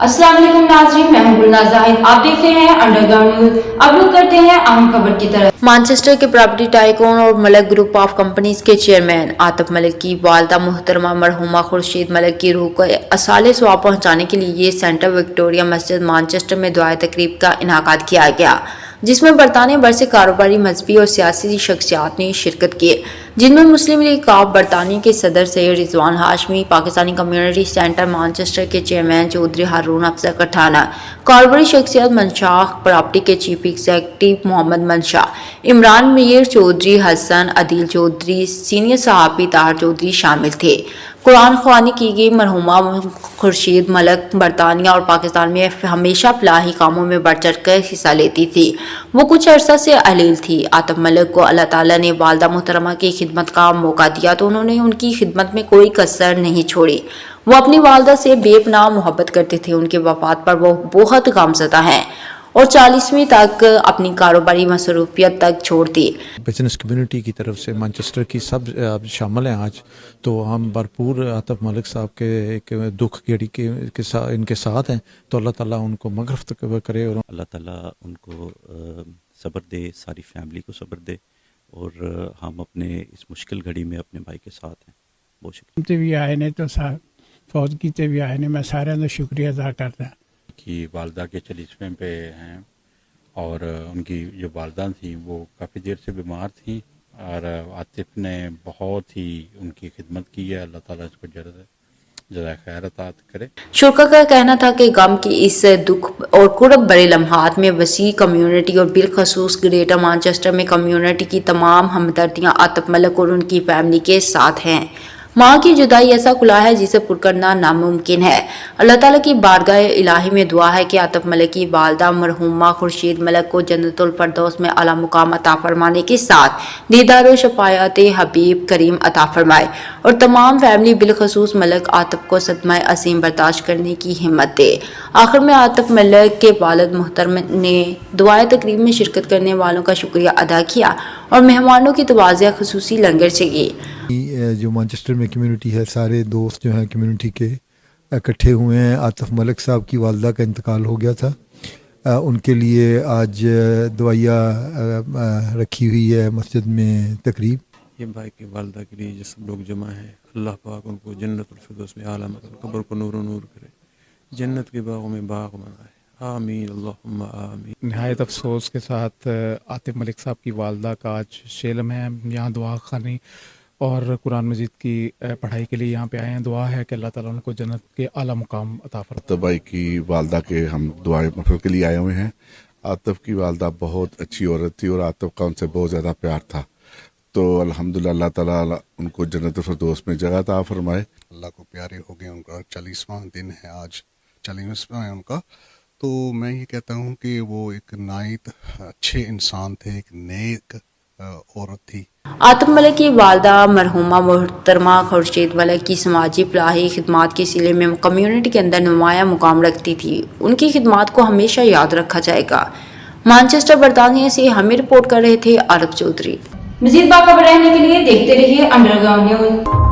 अस्सलाम वालेकुम नाज़रीन, मैं हूं गुलनाज़ ज़ाहिद। आप देख रहे हैं अंडरग्राउंड न्यूज। अब रुक करते हैं अहम खबर की तरफ। मैनचेस्टर के प्रॉपर्टी टाइकून और मलिक ग्रुप ऑफ कंपनीज के चेयरमैन आतिफ मलिक की वालदा मुहतरमा मरहुमा खुर्शीद मलिक की रूह को असाले स्वाब पहुंचाने के लिए सेंटर विक्टोरिया मस्जिद मैनचेस्टर में दुआ तकरीब का इनाकाद किया गया, जिसमें बरतानिया भर से कारोबारी, मजहबी और सियासी शख्सियात ने शिरकत की, जिनमें मुस्लिम लीग ऑफ बरतानिया के सदर Syed Rizwan Hashmi, Pakistani community centre Manchester के चेयरमैन चौधरी हारून अफजल कठाना, कारोबारी शख्सियत मनशाह प्रॉपर्टी के चीफ एग्जीक्यूटिव मोहम्मद मनशा, इमरान मीर चौधरी, हसन अदील चौधरी, सीनियर सहाफ़ी ताहर चौधरी शामिल थे। कुरान ख्वानी की गई। मरहुमा खुर्शीद मलिक बरतानिया और पाकिस्तान में हमेशा फलाही कामों में बढ़ चढ़ कर हिस्सा लेती थी। वो कुछ अरसा से अहलील थी। आतिफ मलिक को अल्लाह ताला ने वालदा मुहतरमा की खिदमत का मौका दिया तो उन्होंने उनकी खिदमत में कोई कसर नहीं छोड़ी। वो अपनी वालदा से बेपनाह मोहब्बत करते थे। उनके वफात पर वो बहुत गमज़दा हैं और 40वीं तक अपनी कारोबारी मसरूफियत तक छोड़ दी। बिजनेस कम्युनिटी की तरफ से मैनचेस्टर की सब शामिल हैं आज, तो हम भरपूर आतिफ मलिक साहब के एक दुख घड़ी के साथ इनके साथ हैं, तो अल्लाह ताला उनको मग़फ़िरत करे और अल्लाह ताला उनको सब्र दे, सारी फैमिली को सब्र दे, और हम अपने इस मुश्किल घड़ी में अपने भाई के साथ हैं। बहुत शुक्रिया। भी आए ने तो फौज की भी आए ने, मैं सारे का शुक्रिया अदा करता कि वालदा के 40वें पे हैं और उनकी जो वालदा थी वो काफ़ी देर से बीमार थी और आतिफ ने बहुत ही उनकी खिदमत की है। अल्लाह ताला इसको जज़ाए खैर अता करे। शुरा का कहना था कि गम की इस दुख और कुर्ब बड़े लम्हात में वसी कम्युनिटी और बिलखसूस ग्रेटर मैनचेस्टर में कम्युनिटी की तमाम हमदर्दियाँ आतिफ मलिक और उनकी फैमिली के साथ हैं। माँ की जुदाई ऐसा खुला है जिसे पुर करना नामुमकिन है। अल्लाह ताला की बारगाह इलाही में दुआ है कि आतिफ मलिक की वालदा मरहुमा खुर्शीद मलिक को जन्नतुल फरदौस में आला मुकाम अता फरमाने के साथ दीदार व शफायत हबीब करीम अता फरमाए और तमाम फैमिली बिलखसूस मलिक आतिफ को सदमा असीम बर्दाश्त करने की हिम्मत दे। आखिर में आतिफ मलिक के वालिद मुहतरम ने दुआ तकरीब में शिरकत करने वालों का शुक्रिया अदा किया और मेहमानों की तवाज़िया खुसूसी लंगर से की। जो मैनचेस्टर में कम्युनिटी है, सारे दोस्त जो हैं कम्युनिटी के इकट्ठे हुए हैं। आतिफ मलिक साहब की वालदा का इंतकाल हो गया था, उनके लिए आज दुआया रखी हुई है मस्जिद में तकरीब। ये भाई की वालदा के लिए जो सब लोग जमा है, अल्लाह पाक उनको जन्नतुल फिरदौस में आला मकाम, कब्र को नूर नूर करे, जन्नत के बागों में बाग बनाए, आमीन अल्लाहुम्मा आमीन। नहायत अफसोस के साथ आतिफ मलिक साहब की वालदा का आज शेलम है। हम यहाँ दुआ खानी और कुरान मजीद की पढ़ाई के लिए यहाँ पे आए हैं। दुआ है कि अल्लाह ताला उनको जन्नत के आला मुकाम अता फरमाए। आतिफ भाई की वालदा के हम दुआएं मफ़रत के लिए आए हुए हैं। आतिफ की वालदा बहुत अच्छी औरत थी और आतिफ का उनसे बहुत ज़्यादा प्यार था, तो अल्हम्दुलिल्लाह अल्लाह ताला उनको जन्नत फिरदौस में जगह अता फरमाए। अल्लाह को प्यारे हो गए, उनका 40वां दिन है आज, 40वां है उनका। तो मैं ये कहता हूँ कि वो एक नाइट अच्छे इंसान थे, एक नेक औरत थी। आतिफ मलिक की वालदा मरहुमा मुहतरमा खुर्शीद मलिक की समाजी फलाही खिदमात के सिले में कम्युनिटी के अंदर नुमाया मुकाम रखती थी। उनकी खिदमात को हमेशा याद रखा जाएगा। मैनचेस्टर बरतानिया से हमें रिपोर्ट कर रहे थे आरफ चौधरी। मज़ीद बाखबर रहने के लिए देखते रहिए अंडरग्राउंड न्यूज।